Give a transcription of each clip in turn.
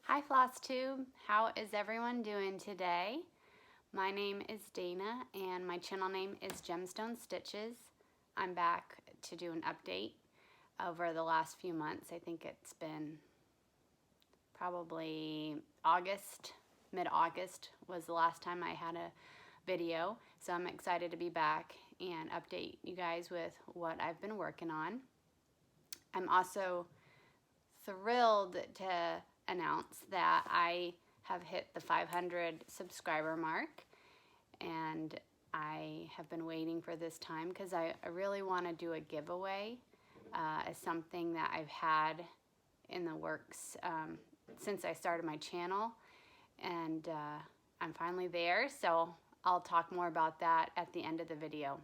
Hi Floss Tube, how is everyone doing today? My name is Dana and my channel name is Gemstone Stitches. I'm back to do an update over the last few months. I think it's been probably August, mid-August was the last time I had a video. So I'm excited to be back and update you guys with what I've been working on. I'm also thrilled to announce that I have hit the 500 subscriber mark, and I have been waiting for this time because I really want to do a giveaway as something that I've had in the works since I started my channel, and I'm finally there, so I'll talk more about that at the end of the video.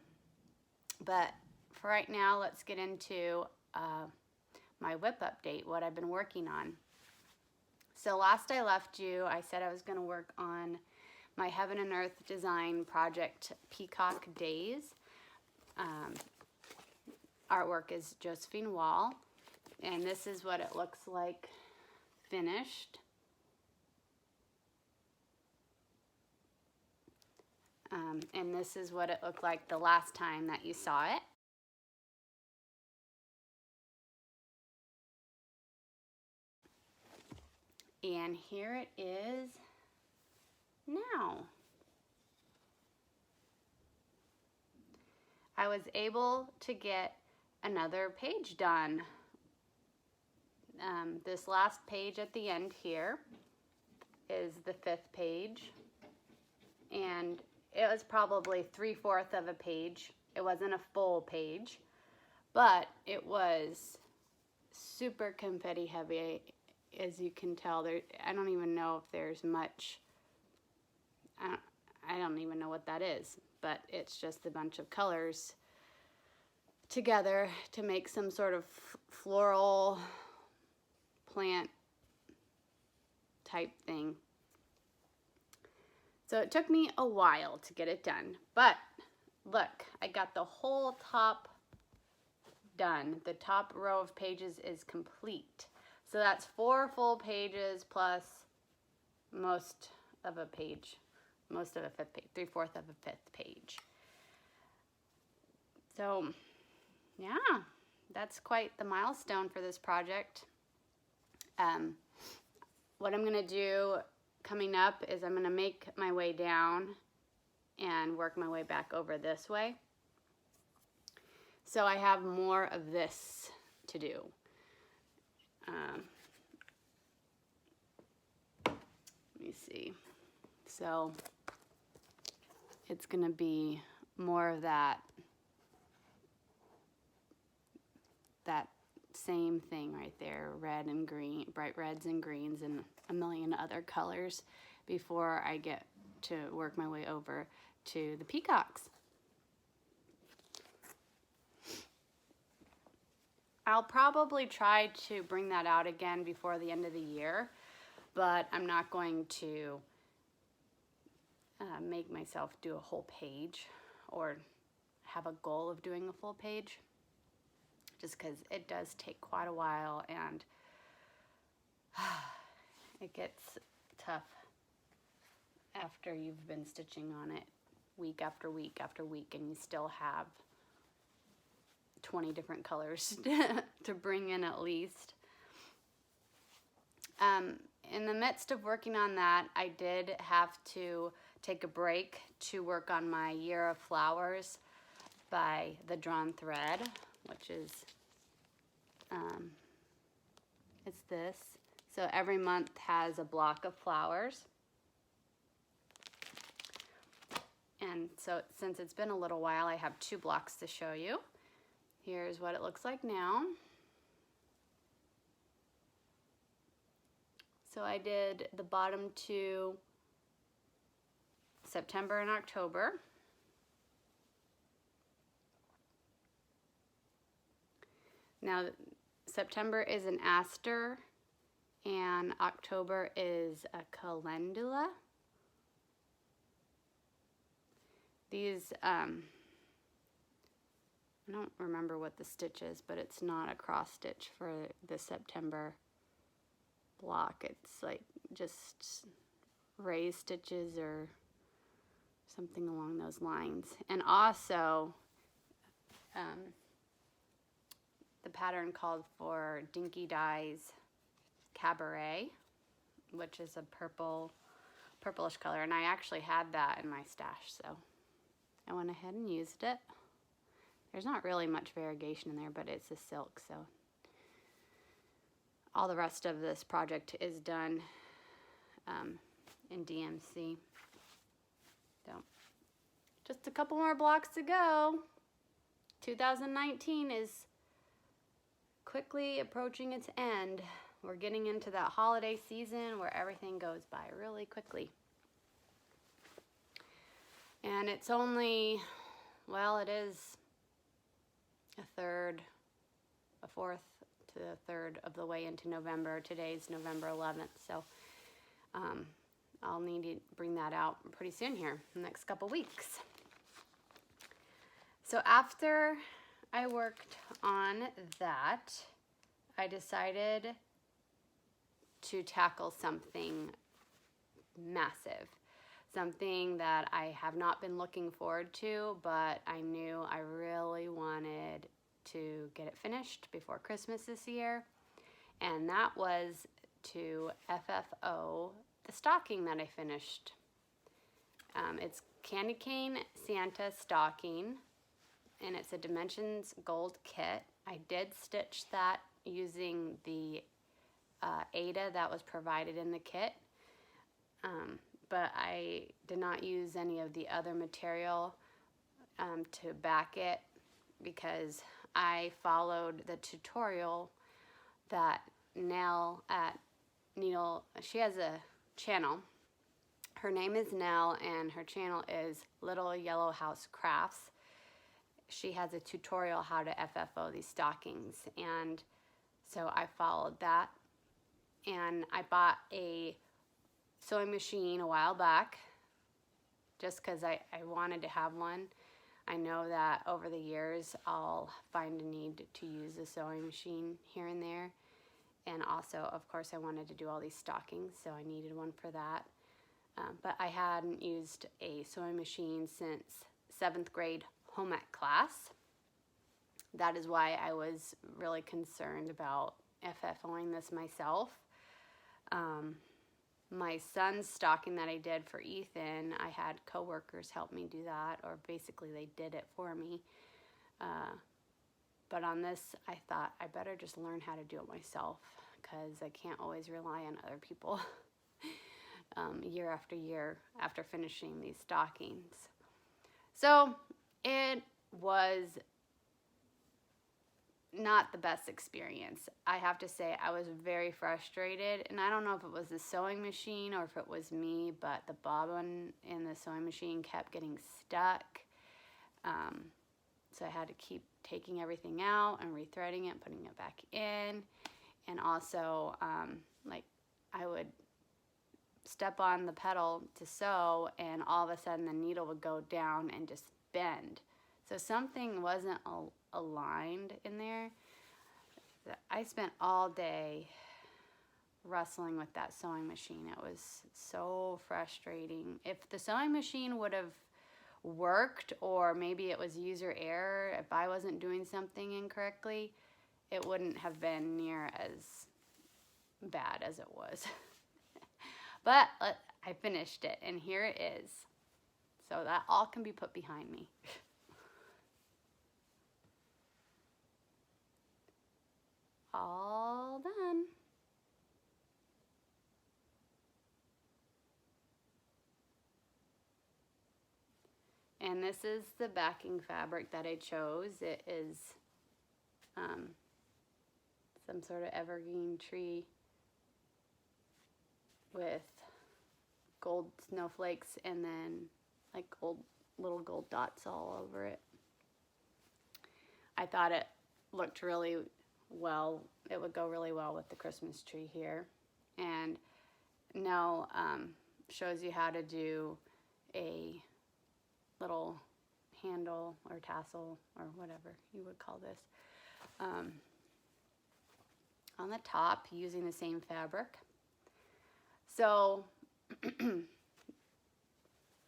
But for right now, let's get into my WIP update, what I've been working on. So last I left you, I said I was going to work on my Heaven and Earth design project, Peacock Days. Artwork is Josephine Wall, and this is what it looks like finished. And this is what it looked like the last time that you saw it. And here it is now. I was able to get another page done. This last page at the end here is the 5th page, and it was probably 3/4 of a page. It wasn't a full page, but it was super confetti heavy. As you can tell, I don't even know if there's much, I don't even know what that is, but it's just a bunch of colors together to make some sort of floral plant type thing. So it took me a while to get it done, but look, I got the whole top done. The top row of pages is complete. So that's 4 full pages plus most of a page, most of a 5th page, 3/4 of a 5th page. So yeah, that's quite the milestone for this project. What I'm gonna do coming up is I'm gonna make my way down and work my way back over this way. So I have more of this to do. Let me see. So it's gonna be more of that same thing right there, red and green, bright reds and greens and a million other colors before I get to work my way over to the peacocks. I'll probably try to bring that out again before the end of the year, but I'm not going to make myself do a whole page or have a goal of doing a full page, just because it does take quite a while and it gets tough after you've been stitching on it week after week after week and you still have 20 different colors to bring in at least. In the midst of working on that, I did have to take a break to work on my Year of Flowers by The Drawn Thread, which is, it's this. So every month has a block of flowers. And so since it's been a little while, I have 2 blocks to show you. Here's what it looks like now. So I did the bottom 2 September and October. Now September is an aster and October is a calendula. These, I don't remember what the stitch is, but it's not a cross stitch for the September block. It's like just raised stitches or something along those lines. And also, the pattern called for Dinky Dye's Cabaret, which is a purplish color, and I actually had that in my stash, so I went ahead and used it. There's not really much variegation in there, but it's a silk, so all the rest of this project is done in DMC. So just a couple more blocks to go. 2019 is quickly approaching its end. We're getting into that holiday season where everything goes by really quickly. And it's only, well, it is a fourth to a third of the way into November. Today's November 11th, so I'll need to bring that out pretty soon here, in the next couple weeks. So after I worked on that, I decided to tackle something massive, something that I have not been looking forward to, but I knew I really wanted to get it finished before Christmas this year, and that was to FFO the stocking that I finished. It's Candy Cane Santa stocking, and it's a Dimensions Gold kit. I did stitch that using the Ada that was provided in the kit, but I did not use any of the other material to back it, because I followed the tutorial that Nell at she has a channel. Her name is Nell, and her channel is Little Yellow House Crafts. She has a tutorial how to FFO these stockings, and so I followed that, and I bought a sewing machine a while back just because I wanted to have one. I know that over the years I'll find a need to use a sewing machine here and there, and also, of course, I wanted to do all these stockings, so I needed one for that. But I hadn't used a sewing machine since 7th grade home ec class. That is why I was really concerned about FFOing this myself. My son's stocking that I did for Ethan, I had coworkers help me do that, or basically they did it for me. But on this, I thought I better just learn how to do it myself, because I can't always rely on other people year after year after finishing these stockings. So it was not the best experience. I have to say, I was very frustrated, and I don't know if it was the sewing machine or if it was me, but the bobbin in the sewing machine kept getting stuck. So I had to keep taking everything out and rethreading it, putting it back in, and also like I would step on the pedal to sew, and all of a sudden the needle would go down and just bend. So something wasn't aligned in there. I spent all day wrestling with that sewing machine. It was so frustrating. If the sewing machine would have worked, or maybe it was user error, if I wasn't doing something incorrectly, it wouldn't have been near as bad as it was. But I finished it, and here it is. So that all can be put behind me. All done. And this is the backing fabric that I chose. It is some sort of evergreen tree with gold snowflakes and then like little gold dots all over it. I thought it looked really well. It would go really well with the Christmas tree here. And Nell shows you how to do a little handle or tassel or whatever you would call this on the top using the same fabric. So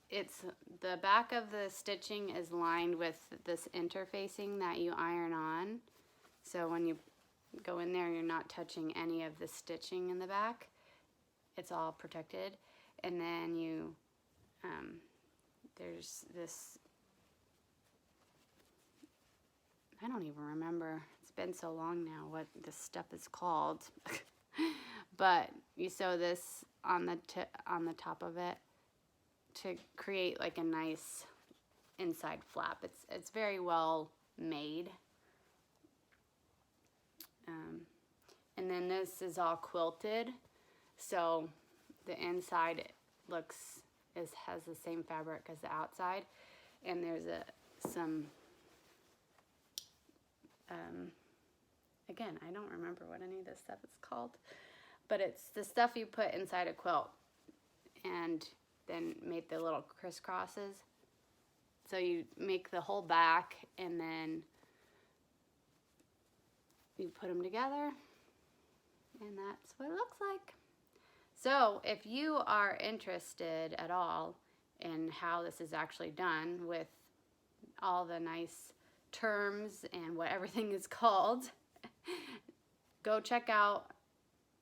it's the back of the stitching is lined with this interfacing that you iron on. So when you go in there, you're not touching any of the stitching in the back. It's all protected. And then you, there's this, I don't even remember, it's been so long now what this stuff is called. But you sew this on the top of it to create like a nice inside flap. It's very well made. And then this is all quilted, so the inside has the same fabric as the outside, and there's some again, I don't remember what any of this stuff is called, but it's the stuff you put inside a quilt and then make the little crisscrosses. So you make the whole back and then you put them together, and that's what it looks like. So if you are interested at all in how this is actually done with all the nice terms and what everything is called, go check out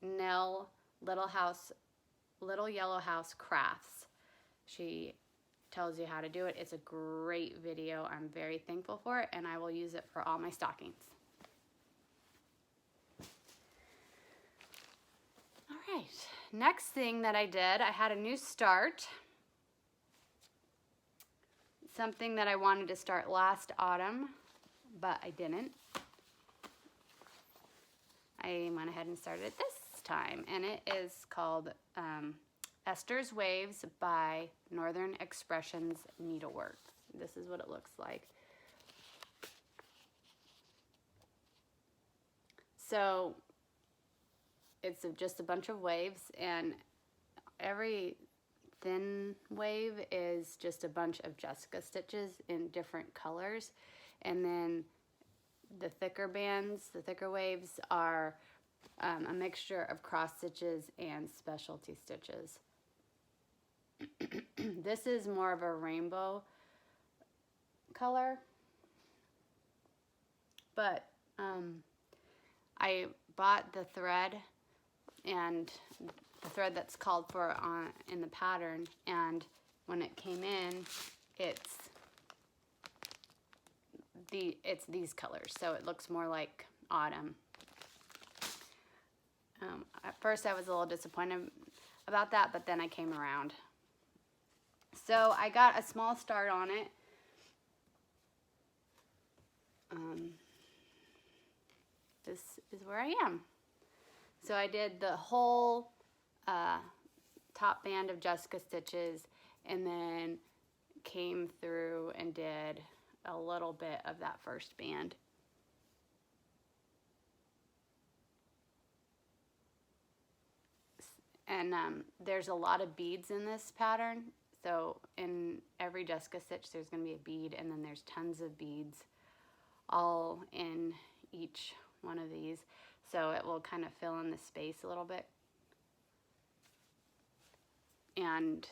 Nell Little Yellow House Crafts. She tells you how to do it. It's a great video. I'm very thankful for it, and I will use it for all my stockings. All right, next thing that I did, I had a new start. Something that I wanted to start last autumn, but I didn't. I went ahead and started it this time, and it is called Esther's Waves by Northern Expressions Needlework. This is what it looks like. So it's just a bunch of waves, and every thin wave is just a bunch of Jessica stitches in different colors, and then the thicker bands, the thicker waves are a mixture of cross stitches and specialty stitches. This is more of a rainbow color, but I bought the thread, and the thread that's called for in the pattern, and when it came in, it's these colors, so it looks more like autumn. At first I was a little disappointed about that, but then I came around. So I got a small start on it. This is where I am. So I did the whole top band of Jessica stitches, and then came through and did a little bit of that first band. And there's a lot of beads in this pattern, so in every Jessica stitch there's going to be a bead, and then there's tons of beads all in each one of these, so it will kind of fill in the space a little bit. And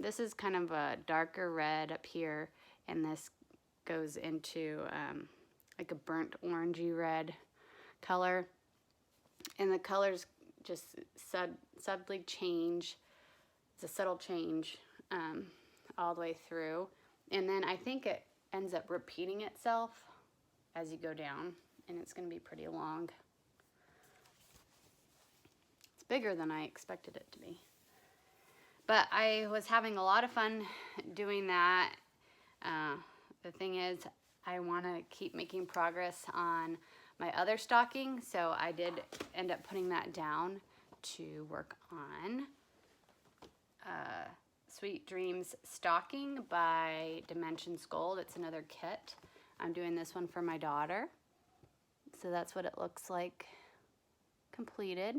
this is kind of a darker red up here, and this goes into like a burnt orangey red color, and the colors just subtly change. It's a subtle change all the way through, and then I think it ends up repeating itself as you go down, and it's going to be pretty long. It's bigger than I expected it to be, but I was having a lot of fun doing that. The thing is, I want to keep making progress on my other stocking, so I did end up putting that down to work on Sweet Dreams Stocking by Dimensions Gold. It's another kit. I'm doing this one for my daughter. So that's what it looks like completed.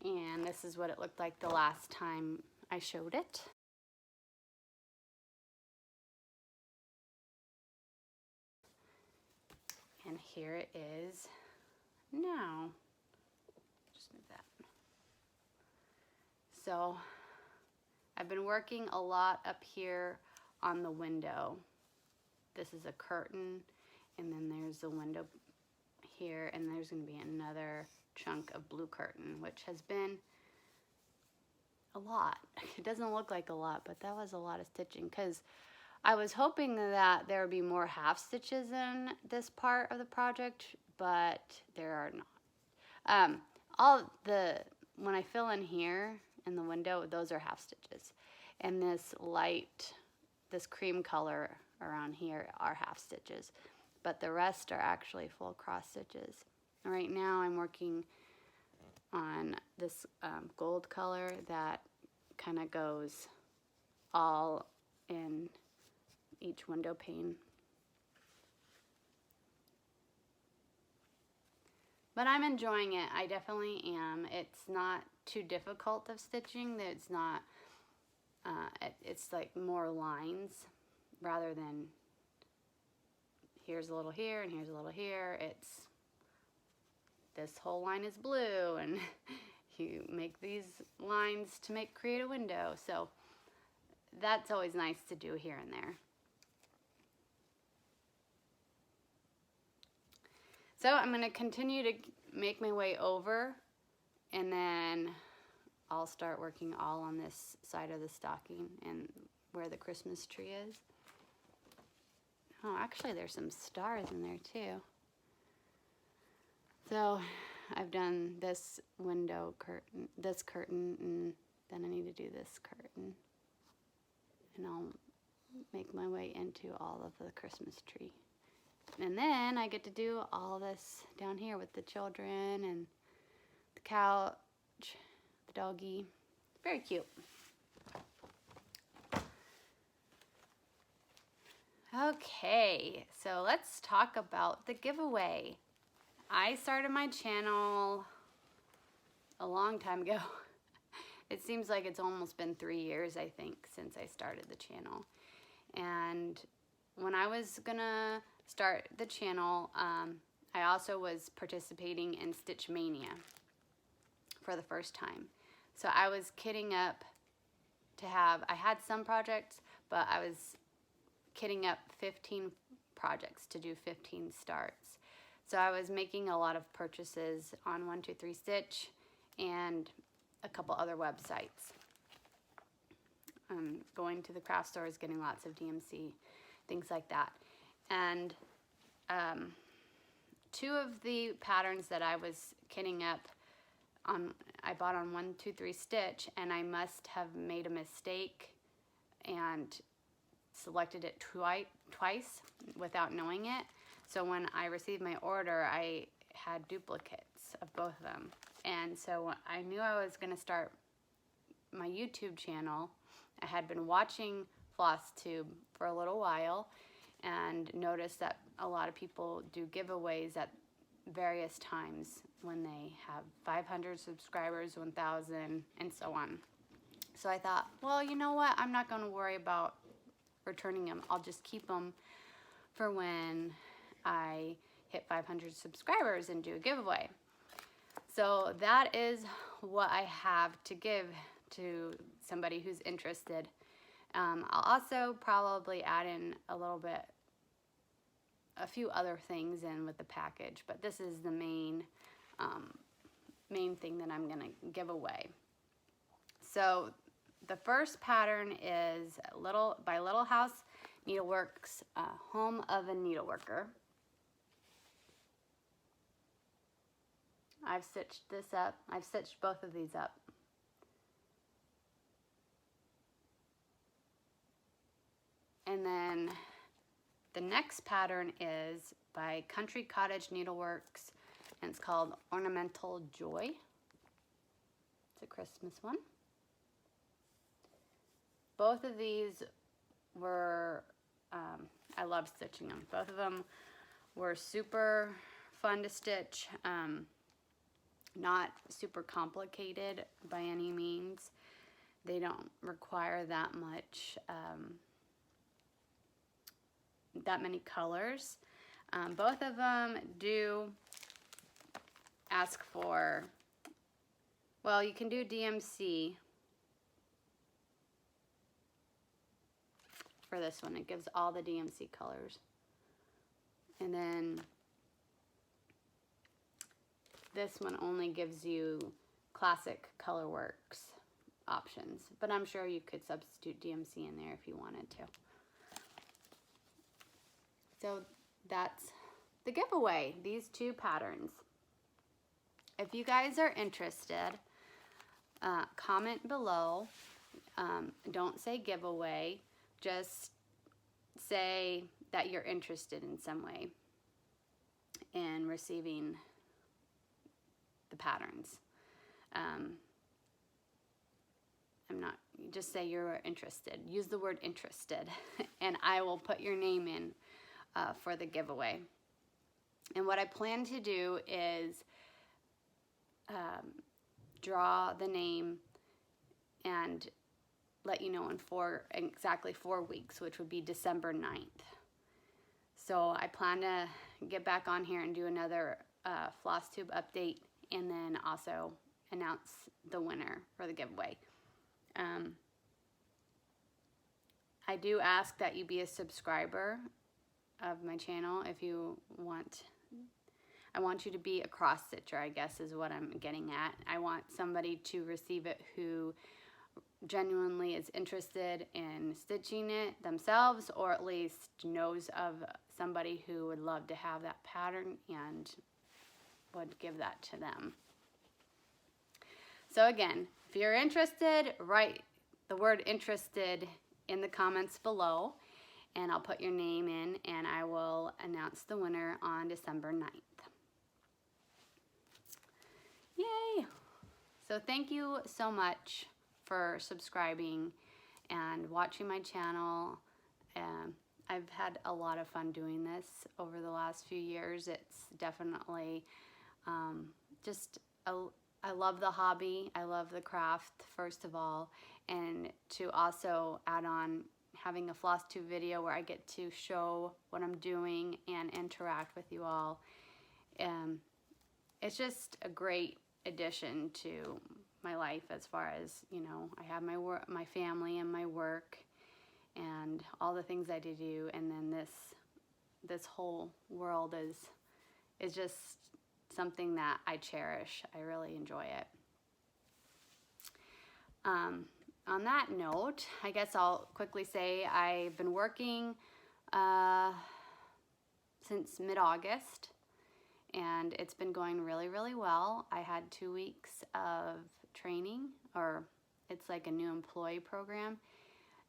And this is what it looked like the last time I showed it. And here it is now. Just move that. So I've been working a lot up here on the window. This is a curtain, and then there's a window here, and there's going to be another chunk of blue curtain, which has been a lot. It doesn't look like a lot, but that was a lot of stitching, because I was hoping that there would be more half stitches in this part of the project, but there are not. When I fill in here in the window, those are half stitches, and this cream color around here are half stitches, but the rest are actually full cross stitches. Right now I'm working on this gold color that kind of goes all in each window pane. But I'm enjoying it. I definitely am. It's not too difficult of stitching. It's not, it's like more lines rather than here's a little here and here's a little here. It's this whole line is blue, and you make these lines to create a window. So that's always nice to do here and there. So I'm going to continue to make my way over, and then I'll start working all on this side of the stocking and where the Christmas tree is. Oh, actually there's some stars in there too. So I've done this window curtain, this curtain, and then I need to do this curtain. And I'll make my way into all of the Christmas tree. And then I get to do all this down here with the children and the couch, the doggy. Very cute. Okay, so let's talk about the giveaway. I started my channel a long time ago. It seems like it's almost been 3 years, I think, since I started the channel. And when I was gonna start the channel, I also was participating in Stitch Mania for the first time. So I was kitting up to have, I had some projects, but I was kitting up 15 projects to do 15 starts. So I was making a lot of purchases on 123 Stitch and a couple other websites. Going to the craft stores, getting lots of DMC, things like that. And 2 of the patterns that I was kitting up I bought on 123 Stitch, and I must have made a mistake and selected it twice without knowing it. So when I received my order, I had duplicates of both of them. And so I knew I was going to start my YouTube channel. I had been watching FlossTube for a little while and noticed that a lot of people do giveaways at various times when they have 500 subscribers, 1,000, and so on. So I thought, well, you know what? I'm not going to worry about returning them. I'll just keep them for when I hit 500 subscribers and do a giveaway. So that is what I have to give to somebody who's interested. I'll also probably add in a few other things in with the package, but this is the main thing that I'm gonna give away. So the first pattern is by Little House Needleworks, Home of a Needleworker. I've stitched this up. I've stitched both of these up. And then the next pattern is by Country Cottage Needleworks, and it's called Ornamental Joy. It's a Christmas one. Both of these were, I love stitching them. Both of them were super fun to stitch. Not super complicated by any means. They don't require that many colors. Both of them do ask for, well, you can do DMC for this one. It gives all the DMC colors. And then this one only gives you classic Colorworks options, but I'm sure you could substitute DMC in there if you wanted to. So that's the giveaway, these two patterns. If you guys are interested, comment below. Don't say giveaway, just say that you're interested in some way in receiving the patterns. Just say you're interested. Use the word interested, and I will put your name in for the giveaway. And what I plan to do is draw the name and let you know in exactly 4 weeks, which would be December 9th. So I plan to get back on here and do another floss tube update, and then also announce the winner for the giveaway. I do ask that you be a subscriber of my channel if you want. I want you to be a cross stitcher, I guess is what I'm getting at. I want somebody to receive it who genuinely is interested in stitching it themselves, or at least knows of somebody who would love to have that pattern and would give that to them. So again, if you're interested, write the word interested in the comments below, and I'll put your name in, and I will announce the winner on December 9th. Yay! So thank you so much for subscribing and watching my channel. I've had a lot of fun doing this over the last few years. It's definitely I love the hobby. I love the craft, first of all, and to also add on having a floss tube video where I get to show what I'm doing and interact with you all. It's just a great addition to my life, as far as, you know, I have my work, my family, and my work, and all the things I do, and then this whole world is just something that I cherish. I really enjoy it. On that note, I guess I'll quickly say I've been working since mid-August, and it's been going really, really well. I had 2 weeks of training, or it's like a new employee program,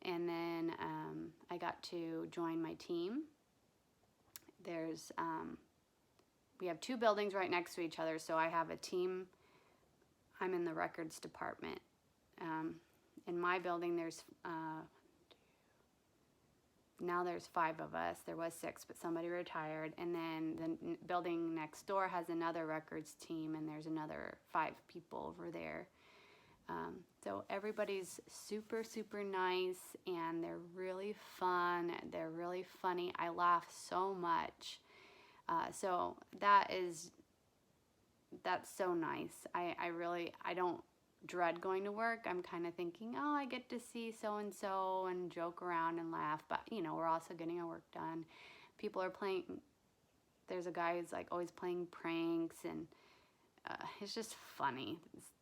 and then I got to join my team. We have 2 buildings right next to each other, so I have a team. I'm in the records department. In my building, now there's 5 of us. There was 6, but somebody retired. And then the building next door has another records team, and there's another 5 people over there. So everybody's super, super nice, and they're really fun. They're really funny. I laugh so much. So that's so nice. I don't dread going to work. I'm kind of thinking, oh, I get to see so-and-so and joke around and laugh, but you know, we're also getting our work done. People are playing, there's a guy who's like always playing pranks, and it's just funny.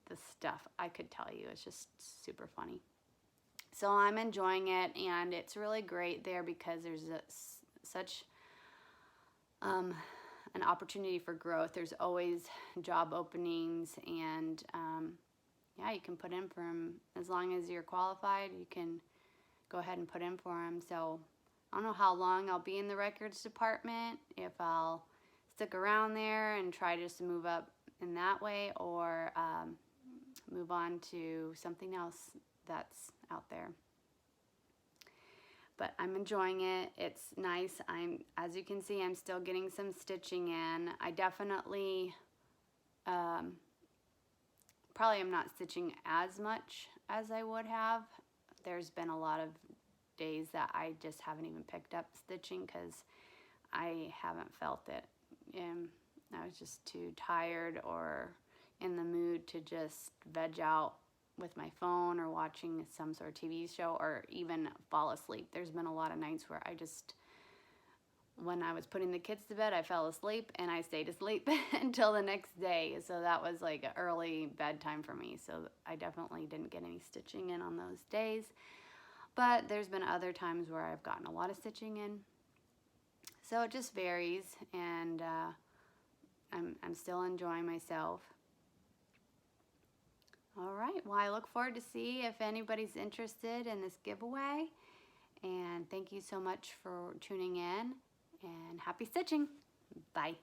The stuff I could tell you, it's just super funny. So I'm enjoying it, and it's really great there because there's such an opportunity for growth. There's always job openings, and yeah, you can put in for them. As long as you're qualified, you can go ahead and put in for them. So I don't know how long I'll be in the records department, if I'll stick around there and try just to move up in that way, or move on to something else that's out there. But I'm enjoying it. It's nice. As you can see, I'm still getting some stitching in. I definitely probably am not stitching as much as I would have. There's been a lot of days that I just haven't even picked up stitching because I haven't felt it. I was just too tired or in the mood to just veg out with my phone or watching some sort of TV show, or even fall asleep. There's been a lot of nights where when I was putting the kids to bed, I fell asleep and I stayed asleep until the next day. So that was like an early bedtime for me. So I definitely didn't get any stitching in on those days. But there's been other times where I've gotten a lot of stitching in. So it just varies, and I'm still enjoying myself. All right, well, I look forward to see if anybody's interested in this giveaway. And thank you so much for tuning in, and happy stitching. Bye.